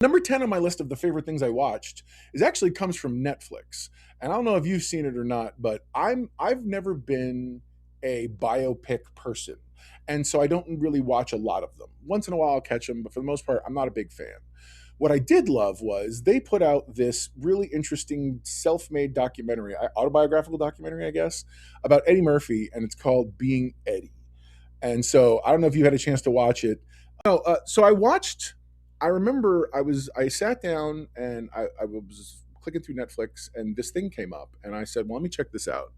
Number 10 on my list of the favorite things I watched is actually comes from Netflix. And I don't know if you've seen it or not, but I've never been a biopic person. And so I don't really watch a lot of them. Once in a while I'll catch them, but for the most part I'm not a big fan. What I did love was they put out this really interesting self-made documentary, autobiographical documentary, I guess, about Eddie Murphy, and it's called Being Eddie. And so I don't know if you had a chance to watch it. No, so I watched. I remember I sat down and I was clicking through Netflix and this thing came up and I said, well, let me check this out.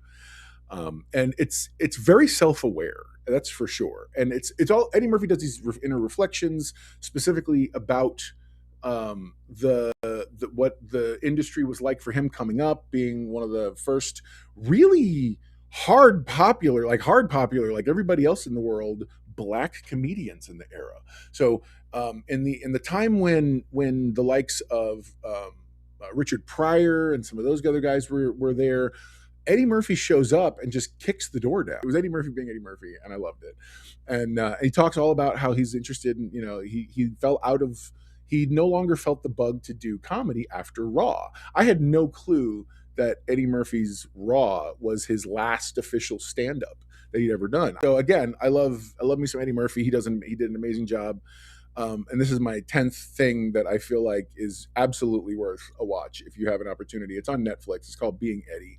And it's very self aware, that's for sure. And it's all Eddie Murphy does these inner reflections specifically about the what the industry was like for him coming up, being one of the first really hard popular, like everybody else in the world, black comedians in the era. So in the time when the likes of Richard Pryor and some of those other guys were there, Eddie Murphy shows up and just kicks the door down. It was Eddie Murphy being Eddie Murphy, and I loved it. And he talks all about how he's interested in, he fell out of, he no longer felt the bug to do comedy after Raw. I had no clue that Eddie Murphy's Raw was his last official stand up that he'd ever done. So again, I love me some Eddie Murphy. He did an amazing job. And this is my 10th thing that I feel like is absolutely worth a watch if you have an opportunity. It's on Netflix. It's called Being Eddie.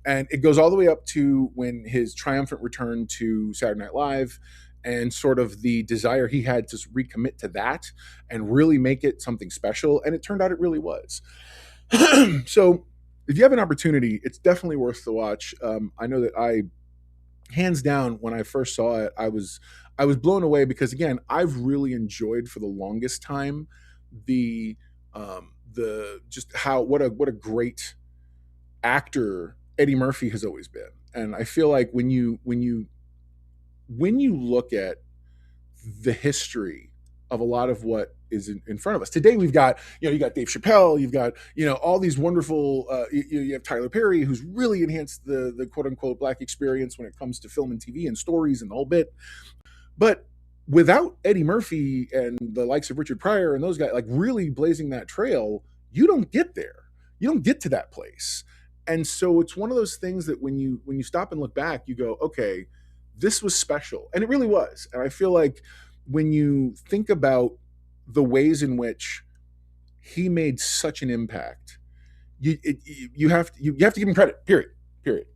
And it goes all the way up to when his triumphant return to Saturday Night Live and sort of the desire he had to recommit to that and really make it something special. And it turned out it really was. So if you have an opportunity, it's definitely worth the watch. I know that hands down, when I first saw it, I was blown away because again, I've really enjoyed for the longest time the just how what a great actor Eddie Murphy has always been. And I feel like when you look at the history of a lot of what is in front of us today, we've got, you got Dave Chappelle, you've got, all these wonderful, you have Tyler Perry, who's really enhanced the quote unquote black experience when it comes to film and TV and stories and the whole bit. But without Eddie Murphy and the likes of Richard Pryor and those guys, like really blazing that trail, you don't get there. You don't get to that place. And so it's one of those things that when you stop and look back, you go, okay, this was special, and it really was. And I feel like when you think about the ways in which he made such an impact, you have to give him credit. Period. Period.